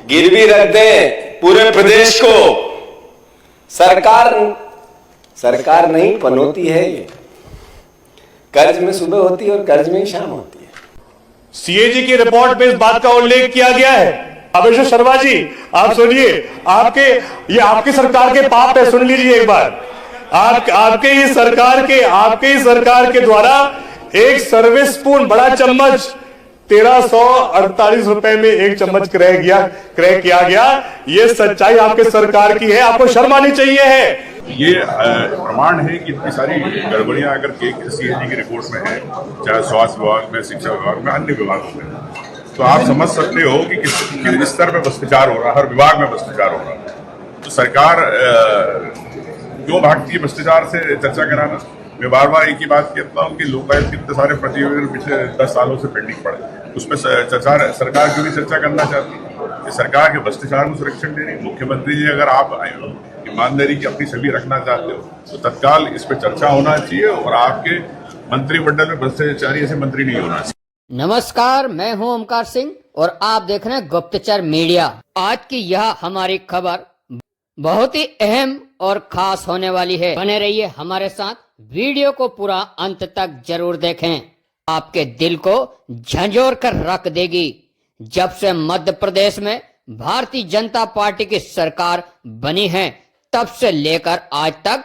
गिरवी रख दें पूरे प्रदेश को। सरकार नहीं पनौती है ये, कर्ज में सुबह होती है और कर्ज में ही शाम होती है। सीएजी की रिपोर्ट में इस बात का उल्लेख किया गया है। अभिषेक शर्मा जी, आप सुनिए, ये आपकी सरकार के पाप है, सुन लीजिए एक बार। आपके ही सरकार के द्वारा एक सर्विस स्पून बड़ा चम्मच 1348 रुपए में एक चम्मच क्रय किया गया। ये सच्चाई आपके सरकार की है, आपको शर्म आनी चाहिए है। ये प्रमाण है कि इतनी सारी गड़बड़ियां अगर सीएजी की रिपोर्ट में है, चाहे स्वास्थ्य विभाग में, शिक्षा विभाग में, अन्य विभागों में, तो आप समझ सकते हो कि किस स्तर में भ्रष्टाचार हो रहा है, हर विभाग में भ्रष्टाचार हो रहा है। तो सरकार क्यों भागती है भ्रष्टाचार से चर्चा कराना? मैं बार बार एक ही बात कहता हूँ कि लोकायुक्त कितने सारे प्रतिवेदन पिछले 10 सालों से पेंडिंग पड़े, उसमें सरकार क्यों नहीं चर्चा करना चाहती कि सरकार के भ्रष्टाचार को संरक्षण दे रही। मुख्यमंत्री जी, अगर आप ईमानदारी की अपनी छवि रखना चाहते हो तो तत्काल इस पर चर्चा होना चाहिए और आपके मंत्रिमंडल में भ्रष्टाचारी ऐसे मंत्री नहीं होना चाहिए। नमस्कार, मैं हूं ओमकार सिंह और आप देख रहे हैं गुप्तचर मीडिया। आज की यह हमारी खबर बहुत ही अहम और खास होने वाली है। बने रहिए हमारे साथ, वीडियो को पूरा अंत तक जरूर देखें, आपके दिल को झंझोर कर रख देगी। जब से मध्य प्रदेश में भारतीय जनता पार्टी की सरकार बनी है, तब से लेकर आज तक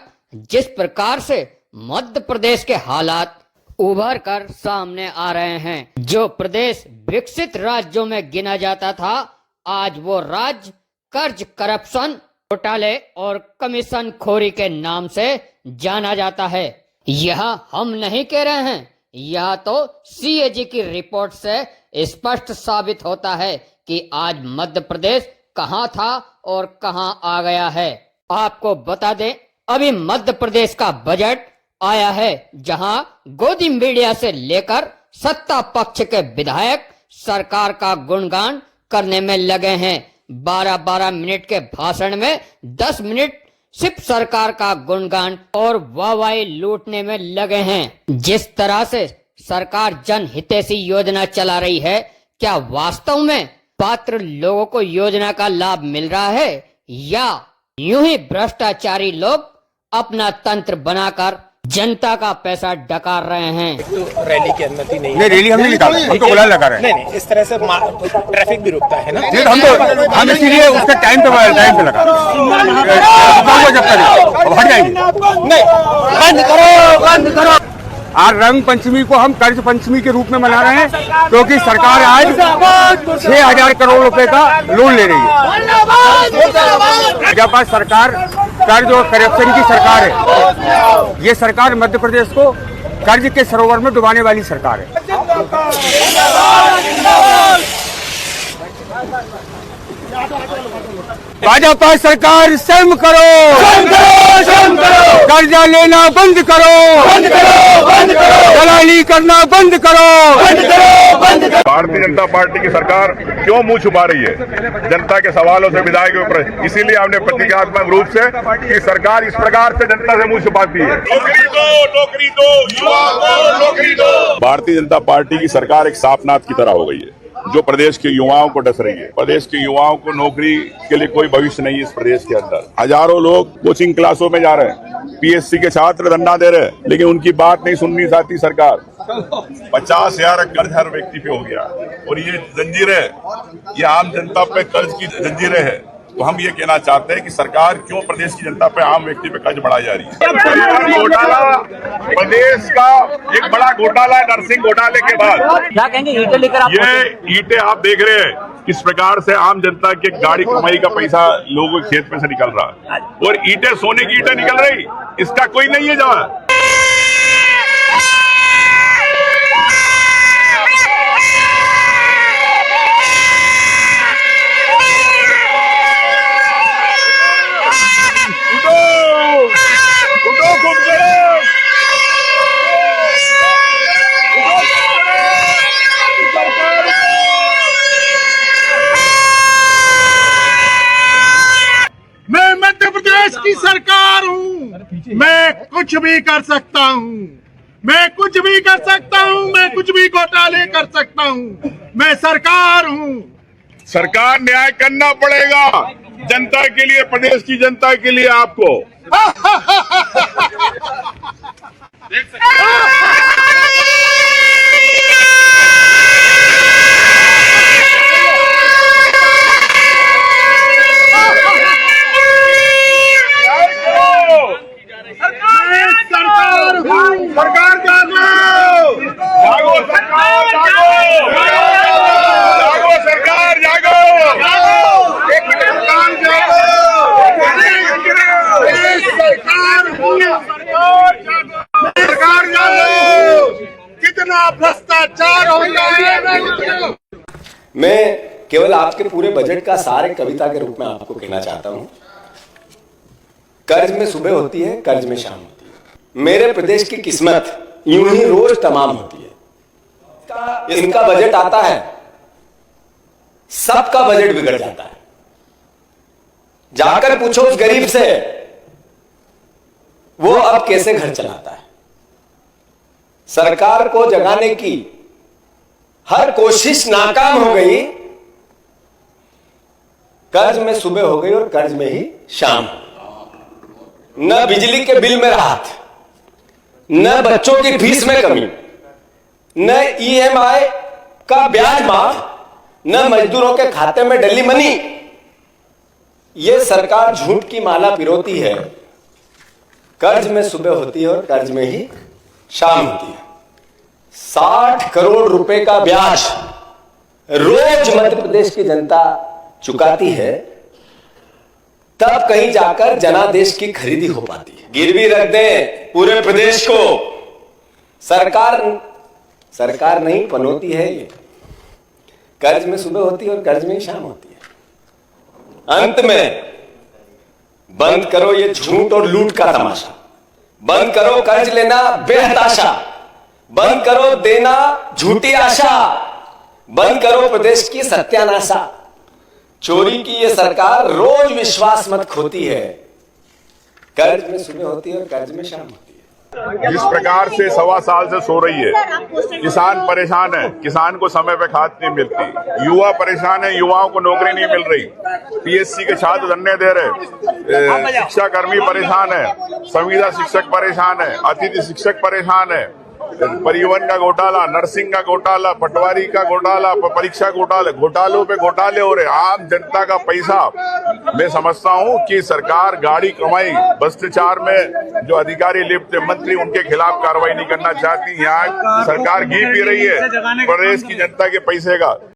जिस प्रकार से मध्य प्रदेश के हालात उभर कर सामने आ रहे हैं, जो प्रदेश विकसित राज्यों में गिना जाता था, आज वो राज्य कर्ज, करप्शन, घोटाले और कमीशन खोरी के नाम से जाना जाता है। यह हम नहीं कह रहे हैं, यह तो सीएजी की रिपोर्ट से स्पष्ट साबित होता है कि आज मध्य प्रदेश कहां था और कहां आ गया है। आपको बता दें, अभी मध्य प्रदेश का बजट आया है, जहां गोदी मीडिया से लेकर सत्ता पक्ष के विधायक सरकार का गुणगान करने में लगे हैं। 12-12 मिनट के भाषण में 10 मिनट सिर्फ सरकार का गुणगान और वाहवाही लूटने में लगे हैं। जिस तरह से सरकार जनहितैषी योजना चला रही है, क्या वास्तव में पात्र लोगों को योजना का लाभ मिल रहा है या यूं ही भ्रष्टाचारी लोग अपना तंत्र बनाकर जनता का पैसा डकार रहे हैं? तो रैली की अनुमति नहीं है। रैली हम नहीं निकाल, हम तो गुलाल लगा रहे हैं। नहीं, इस तरह से ट्रैफिक भी रुकता है ना। हम इसीलिए उसका टाइम पे लगा अब हट जाएंगे। नहीं, बंद करो। आज रंग पंचमी को हम कर्ज पंचमी के रूप में मना रहे हैं, क्योंकि सरकार आज 6,000 करोड़ रुपए का लोन ले रही है। जब आज सरकार कर्ज और करप्शन की सरकार है, ये सरकार मध्य प्रदेश को कर्ज के सरोवर में डुबाने वाली सरकार है। भाजपा सरकार शर्म करो, कर्जा लेना बंद करो, दलाली करना बंद करो। भारतीय जनता पार्टी की सरकार क्यों मुंह छुपा रही है जनता के सवालों से, विधायक के ऊपर? इसीलिए हमने प्रतीकात्मक रूप से कि सरकार इस प्रकार से जनता से मुंह छुपाती है। नौकरी दो, युवा को नौकरी दो। भारतीय जनता पार्टी की सरकार एक सांपनाद की तरह हो गई है, जो प्रदेश के युवाओं को डस रही है। प्रदेश के युवाओं को नौकरी के लिए कोई भविष्य नहीं है इस प्रदेश के अंदर। हजारों लोग कोचिंग क्लासों में जा रहे हैं, पीएससी के छात्र धरना दे रहे हैं, लेकिन उनकी बात नहीं सुननी चाहती सरकार। 50,000 कर्ज हर व्यक्ति पे हो गया और ये जंजीरें, ये आम जनता पे कर्ज की जंजीरें हैं। तो हम ये कहना चाहते हैं कि सरकार क्यों प्रदेश की जनता पे, आम व्यक्ति पे कर्ज बढ़ाई जा रही है। घोटाला प्रदेश का एक बड़ा घोटाला है, नर्सिंग घोटाले के बाद। क्या कहेंगे? ईंटें लेकर आप, ये ईंटें आप देख रहे हैं किस प्रकार से आम जनता की गाड़ी कमाई का पैसा लोगों के खेत में से निकल रहा है, और ईंटें सोने की ईंटें निकल रही, इसका कोई नहीं है जवाब। मैं मध्य प्रदेश की सरकार हूँ, मैं कुछ भी कर सकता हूँ, मैं कुछ भी कर सकता हूँ, मैं कुछ भी घोटाले कर सकता हूँ। मैं सरकार हूँ, सरकार न्याय करना पड़ेगा जनता के लिए, प्रदेश की जनता के लिए आपको। सरकार जागो, जागो सरकार, जागो, जागो सरकार, जागो, सरकार जागो। कितना भ्रष्टाचार हो गया है। मैं केवल आपके पूरे बजट का सार एक कविता के रूप में आपको कहना चाहता हूं। कर्ज में सुबह होती है, कर्ज में शाम होती है। मेरे प्रदेश की किस्मत यूं ही रोज तमाम होती है। इनका बजट आता है, सबका बजट बिगड़ जाता है। जाकर पूछो उस गरीब से, वो अब कैसे घर चलाता है। सरकार को जगाने की हर कोशिश नाकाम हो गई। कर्ज में सुबह हो गई और कर्ज में ही शाम। न बिजली के बिल में राहत, न बच्चों की फीस में कमी, न ईएमआई का ब्याज माफ, न मजदूरों के खाते में डली मनी। यह सरकार झूठ की माला पिरोती है। कर्ज में सुबह होती है और कर्ज में ही शाम होती है। 60 करोड़ रुपए का ब्याज रोज मध्य प्रदेश की जनता चुकाती है, तब कहीं जाकर जनादेश की खरीदी हो पाती है। गिरवी रख दें पूरे प्रदेश को। सरकार नहीं पनौती है ये। कर्ज में सुबह होती है और कर्ज में ही शाम होती है। अंत में बंद करो ये झूठ और लूट का तमाशा। बंद करो कर्ज लेना बेहताशा। बंद करो देना झूठी आशा। बंद करो प्रदेश की सत्यानाशा। चोरी की ये सरकार रोज विश्वास मत खोती है। कर्ज में सुबह होती है और कर्ज में शाम होती है। जिस प्रकार से 1.25 साल से सो रही है, किसान परेशान है, किसान को समय पे खाद नहीं मिलती, युवा परेशान है, युवाओं को नौकरी नहीं मिल रही, पीएससी के छात्र धरने दे रहे, शिक्षा कर्मी परेशान है, संविदा शिक्षक परेशान है, अतिथि शिक्षक परेशान है, परिवहन का घोटाला, नर्सिंग का घोटाला, पटवारी का घोटाला, परीक्षा घोटाले, घोटालों पे घोटाले हो रहे। आम जनता का पैसा, मैं समझता हूं कि सरकार गाड़ी कमाई, भ्रष्टाचार में जो अधिकारी लिप्त थे, मंत्री, उनके खिलाफ कार्रवाई नहीं करना चाहती। यहाँ सरकार घी पी रही है प्रदेश की जनता के पैसे का।